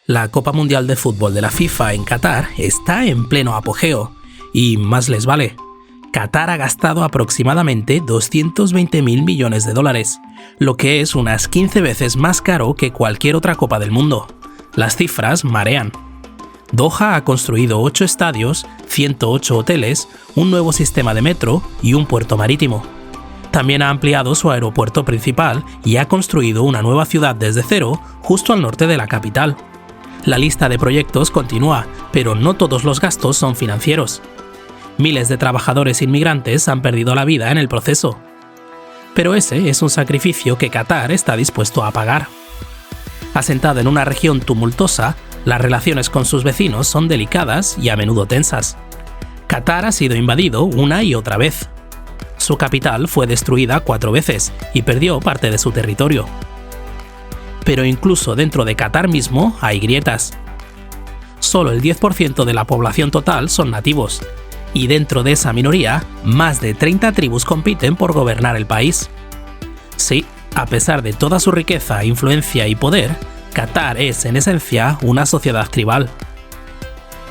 La Copa Mundial de Fútbol de la FIFA en Qatar está en pleno apogeo, y más les vale. Qatar ha gastado aproximadamente 220.000 millones de dólares, lo que es unas 15 veces más caro que cualquier otra Copa del mundo. Las cifras marean. Doha ha construido 8 estadios, 108 hoteles, un nuevo sistema de metro y un puerto marítimo. También ha ampliado su aeropuerto principal y ha construido una nueva ciudad desde cero justo al norte de la capital. La lista de proyectos continúa, pero no todos los gastos son financieros. Miles de trabajadores inmigrantes han perdido la vida en el proceso. Pero ese es un sacrificio que Qatar está dispuesto a pagar. Asentada en una región tumultuosa, las relaciones con sus vecinos son delicadas y a menudo tensas. Qatar ha sido invadido una y otra vez. Su capital fue destruida 4 veces y perdió parte de su territorio. Pero incluso dentro de Qatar mismo hay grietas. Solo el 10% de la población total son nativos, y dentro de esa minoría, más de 30 tribus compiten por gobernar el país. Sí, a pesar de toda su riqueza, influencia y poder, Qatar es, en esencia, una sociedad tribal.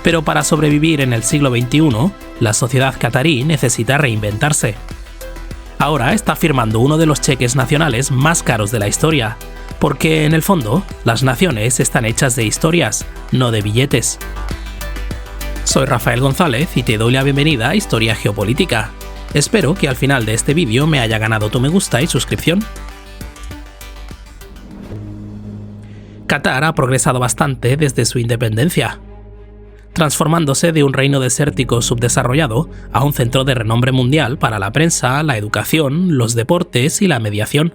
Pero para sobrevivir en el siglo XXI, la sociedad qatarí necesita reinventarse. Ahora está firmando uno de los cheques nacionales más caros de la historia, porque en el fondo, las naciones están hechas de historias, no de billetes. Soy Rafael González y te doy la bienvenida a Historia Geopolítica. Espero que al final de este vídeo me haya ganado tu me gusta y suscripción. Qatar ha progresado bastante desde su independencia, transformándose de un reino desértico subdesarrollado a un centro de renombre mundial para la prensa, la educación, los deportes y la mediación.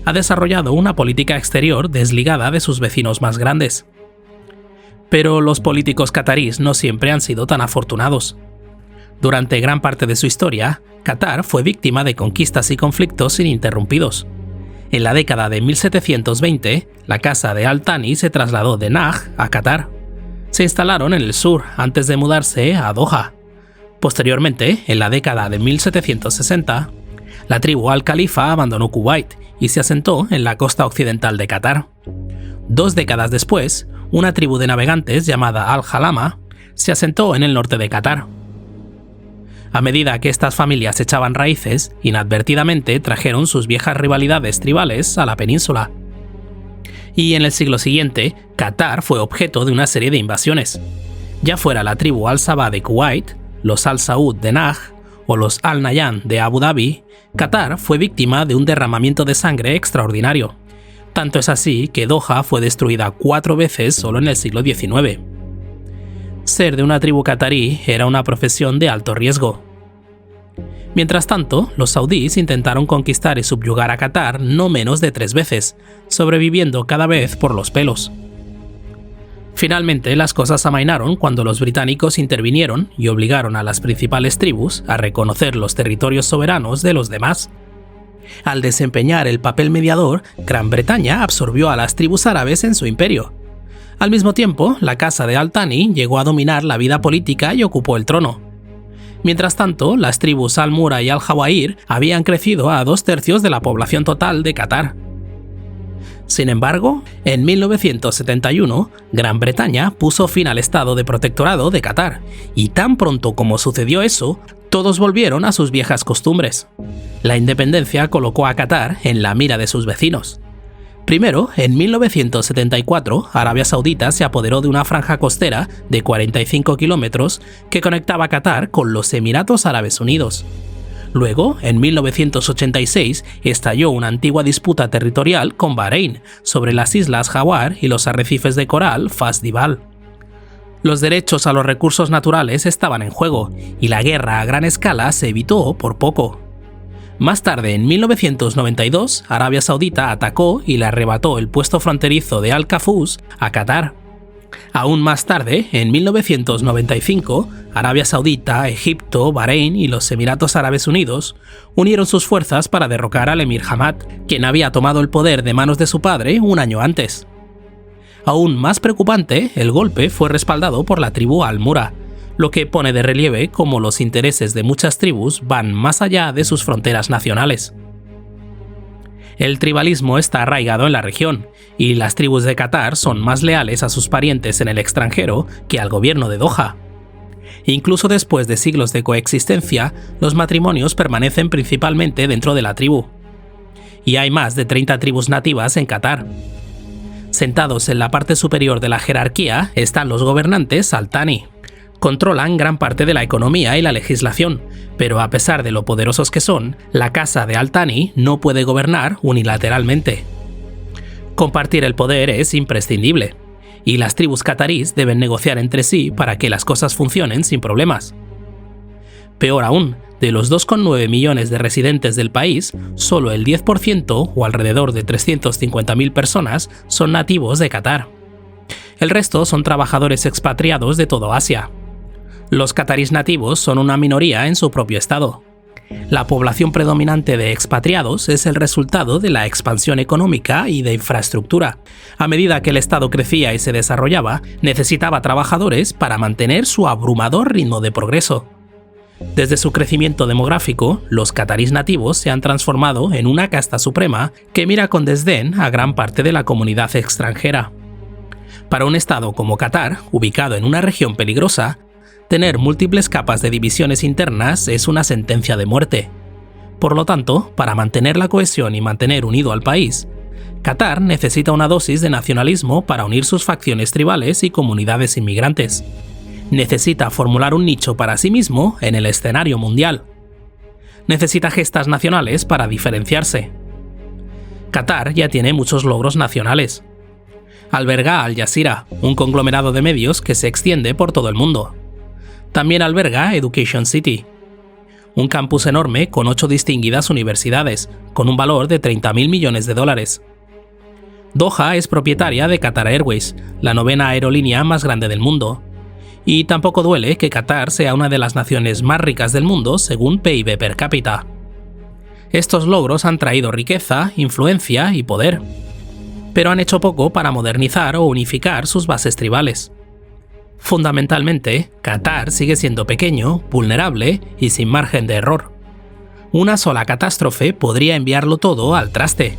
Ha desarrollado una política exterior desligada de sus vecinos más grandes. Pero los políticos qatarís no siempre han sido tan afortunados. Durante gran parte de su historia, Qatar fue víctima de conquistas y conflictos ininterrumpidos. En la década de 1720, la casa de Al Thani se trasladó de Najd a Qatar. Se instalaron en el sur antes de mudarse a Doha. Posteriormente, en la década de 1760, la tribu Al-Khalifa abandonó Kuwait y se asentó en la costa occidental de Qatar. 2 décadas después, una tribu de navegantes llamada Al-Jalama se asentó en el norte de Qatar. A medida que estas familias echaban raíces, inadvertidamente trajeron sus viejas rivalidades tribales a la península. Y en el siglo siguiente, Qatar fue objeto de una serie de invasiones. Ya fuera la tribu Al-Sabah de Kuwait, los Al-Saud de Najd o los Al-Nahyan de Abu Dhabi, Qatar fue víctima de un derramamiento de sangre extraordinario. Tanto es así que Doha fue destruida 4 veces solo en el siglo XIX. Ser de una tribu qatarí era una profesión de alto riesgo. Mientras tanto, los saudíes intentaron conquistar y subyugar a Qatar no menos de 3 veces, sobreviviendo cada vez por los pelos. Finalmente, las cosas amainaron cuando los británicos intervinieron y obligaron a las principales tribus a reconocer los territorios soberanos de los demás. Al desempeñar el papel mediador, Gran Bretaña absorbió a las tribus árabes en su imperio. Al mismo tiempo, la casa de Al Thani llegó a dominar la vida política y ocupó el trono. Mientras tanto, las tribus Al-Mura y Al-Jawahir habían crecido a 2/3 de la población total de Qatar. Sin embargo, en 1971, Gran Bretaña puso fin al estado de protectorado de Qatar, y tan pronto como sucedió eso, todos volvieron a sus viejas costumbres. La independencia colocó a Qatar en la mira de sus vecinos. Primero, en 1974, Arabia Saudita se apoderó de una franja costera de 45 kilómetros que conectaba Qatar con los Emiratos Árabes Unidos. Luego, en 1986, estalló una antigua disputa territorial con Bahrein sobre las islas Jawar y los arrecifes de coral Fas Dibal. Los derechos a los recursos naturales estaban en juego, y la guerra a gran escala se evitó por poco. Más tarde, en 1992, Arabia Saudita atacó y le arrebató el puesto fronterizo de Al-Kafus a Qatar. Aún más tarde, en 1995, Arabia Saudita, Egipto, Bahrein y los Emiratos Árabes Unidos unieron sus fuerzas para derrocar al emir Hamad, quien había tomado el poder de manos de su padre un año antes. Aún más preocupante, el golpe fue respaldado por la tribu Al-Mura, lo que pone de relieve cómo los intereses de muchas tribus van más allá de sus fronteras nacionales. El tribalismo está arraigado en la región, y las tribus de Qatar son más leales a sus parientes en el extranjero que al gobierno de Doha. Incluso después de siglos de coexistencia, los matrimonios permanecen principalmente dentro de la tribu. Y hay más de 30 tribus nativas en Qatar. Sentados en la parte superior de la jerarquía están los gobernantes Al Thani. Controlan gran parte de la economía y la legislación, pero a pesar de lo poderosos que son, la casa de Al Thani no puede gobernar unilateralmente. Compartir el poder es imprescindible, y las tribus catarís deben negociar entre sí para que las cosas funcionen sin problemas. Peor aún, de los 2,9 millones de residentes del país, solo el 10% o alrededor de 350.000 personas son nativos de Qatar. El resto son trabajadores expatriados de todo Asia. Los catarís nativos son una minoría en su propio estado. La población predominante de expatriados es el resultado de la expansión económica y de infraestructura. A medida que el estado crecía y se desarrollaba, necesitaba trabajadores para mantener su abrumador ritmo de progreso. Desde su crecimiento demográfico, los catarís nativos se han transformado en una casta suprema que mira con desdén a gran parte de la comunidad extranjera. Para un estado como Qatar, ubicado en una región peligrosa, tener múltiples capas de divisiones internas es una sentencia de muerte. Por lo tanto, para mantener la cohesión y mantener unido al país, Qatar necesita una dosis de nacionalismo para unir sus facciones tribales y comunidades inmigrantes. Necesita formular un nicho para sí mismo en el escenario mundial. Necesita gestas nacionales para diferenciarse. Qatar ya tiene muchos logros nacionales. Alberga Al Jazeera, un conglomerado de medios que se extiende por todo el mundo. También alberga Education City, un campus enorme con 8 distinguidas universidades, con un valor de 30.000 millones de dólares. Doha es propietaria de Qatar Airways, la 9ª aerolínea más grande del mundo. Y tampoco duele que Qatar sea una de las naciones más ricas del mundo según PIB per cápita. Estos logros han traído riqueza, influencia y poder, pero han hecho poco para modernizar o unificar sus bases tribales. Fundamentalmente, Qatar sigue siendo pequeño, vulnerable y sin margen de error. Una sola catástrofe podría enviarlo todo al traste.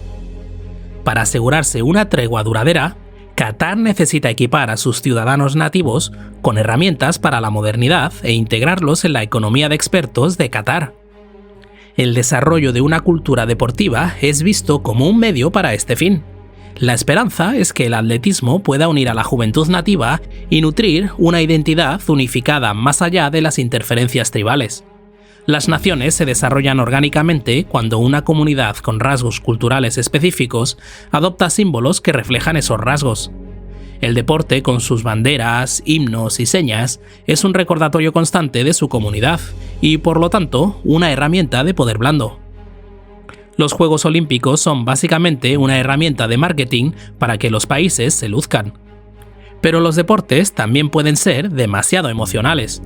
Para asegurarse una tregua duradera, Qatar necesita equipar a sus ciudadanos nativos con herramientas para la modernidad e integrarlos en la economía de expertos de Qatar. El desarrollo de una cultura deportiva es visto como un medio para este fin. La esperanza es que el atletismo pueda unir a la juventud nativa y nutrir una identidad unificada más allá de las interferencias tribales. Las naciones se desarrollan orgánicamente cuando una comunidad con rasgos culturales específicos adopta símbolos que reflejan esos rasgos. El deporte, con sus banderas, himnos y señas, es un recordatorio constante de su comunidad y, por lo tanto, una herramienta de poder blando. Los Juegos Olímpicos son básicamente una herramienta de marketing para que los países se luzcan. Pero los deportes también pueden ser demasiado emocionales.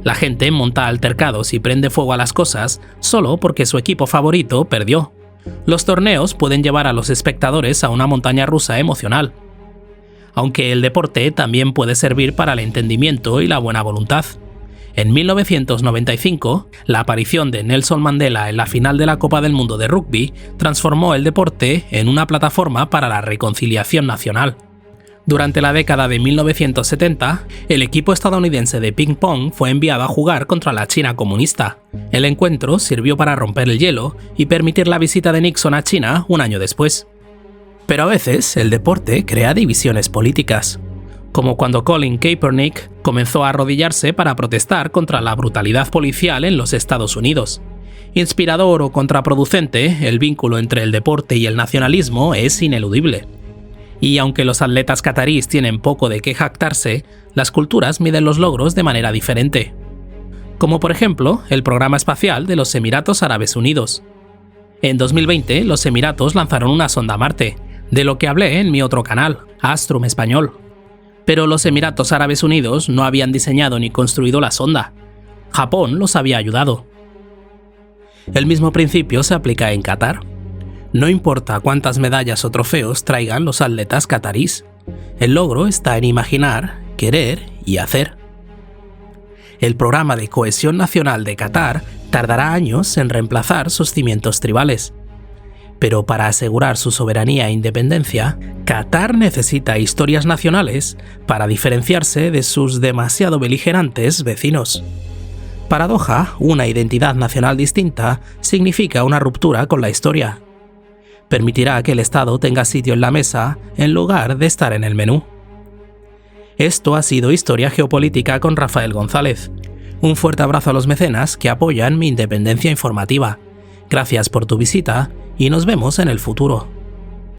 La gente monta altercados y prende fuego a las cosas solo porque su equipo favorito perdió. Los torneos pueden llevar a los espectadores a una montaña rusa emocional. Aunque el deporte también puede servir para el entendimiento y la buena voluntad. En 1995, la aparición de Nelson Mandela en la final de la Copa del Mundo de Rugby transformó el deporte en una plataforma para la reconciliación nacional. Durante la década de 1970, el equipo estadounidense de ping-pong fue enviado a jugar contra la China comunista. El encuentro sirvió para romper el hielo y permitir la visita de Nixon a China un año después. Pero a veces el deporte crea divisiones políticas, como cuando Colin Kaepernick comenzó a arrodillarse para protestar contra la brutalidad policial en los Estados Unidos. Inspirador o contraproducente, el vínculo entre el deporte y el nacionalismo es ineludible. Y aunque los atletas catarís tienen poco de qué jactarse, las culturas miden los logros de manera diferente. Como por ejemplo, el programa espacial de los Emiratos Árabes Unidos. En 2020, los Emiratos lanzaron una sonda a Marte, de lo que hablé en mi otro canal, Astrum Español. Pero los Emiratos Árabes Unidos no habían diseñado ni construido la sonda. Japón los había ayudado. El mismo principio se aplica en Qatar. No importa cuántas medallas o trofeos traigan los atletas catarís, el logro está en imaginar, querer y hacer. El programa de cohesión nacional de Qatar tardará años en reemplazar sus cimientos tribales. Pero para asegurar su soberanía e independencia, Qatar necesita historias nacionales para diferenciarse de sus demasiado beligerantes vecinos. Para Doha, una identidad nacional distinta significa una ruptura con la historia. Permitirá que el Estado tenga sitio en la mesa en lugar de estar en el menú. Esto ha sido Historia Geopolítica con Rafael González. Un fuerte abrazo a los mecenas que apoyan mi independencia informativa. Gracias por tu visita y nos vemos en el futuro.